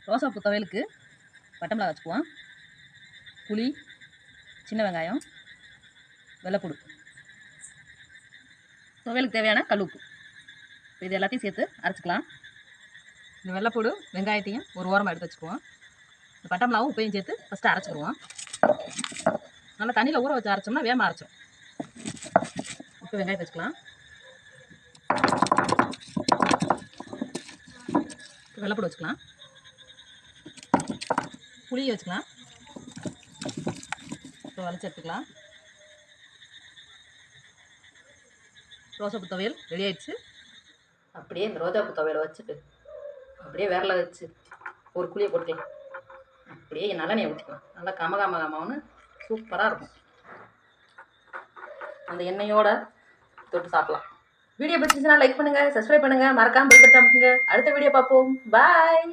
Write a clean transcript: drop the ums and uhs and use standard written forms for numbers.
ரோசாப்பூ துவையலுக்கு பட்டை மிளகாய் வச்சுக்குவோம், புளி, சின்ன வெங்காயம், வெள்ளைப்பூடு, துவையலுக்கு தேவையான கல்லுப்பு. இது எல்லாத்தையும் சேர்த்து அரைச்சிக்கலாம். இந்த வெள்ளைப்பூடு வெங்காயத்தையும் ஒரு ஓரமாக எடுத்து வச்சுக்குவோம். இந்த பட்டை மிளகாவும் உப்பையும் சேர்த்து ஃபஸ்ட்டு அரைச்சிக்குவோம். நல்லா தண்ணியில் ஊற வச்சு அரைச்சோம்னா வேகமாக அரைச்சோம். இப்போ வெங்காயத்தை வச்சுக்கலாம். வெள்ளைப்பூடு வச்சுக்கலாம், புளியை வச்சுக்கலாம். இப்போ வளைச்சி எடுத்துக்கலாம். ரோசாப்பூ துவையல் ரெடி ஆயிடுச்சு. அப்படியே இந்த ரோஜாப்பூ துவையலை வச்சுட்டு அப்படியே விரல வச்சு ஒரு குழியை போட்டுக்கலாம். அப்படியே நல்லெண்ணெயை ஊற்றிக்கலாம். நல்லா கமகமகமான்னு சூப்பராக இருக்கும். அந்த எண்ணெயோட தொட்டு சாப்பிடலாம். வீடியோ பிடிச்சிருந்துச்சுன்னா லைக் பண்ணுங்கள், சப்ஸ்கிரைப் பண்ணுங்கள், மறக்காமல் பெல் பட்டன் அமுக்குங்க. அடுத்த வீடியோ பார்ப்போம். பாய்.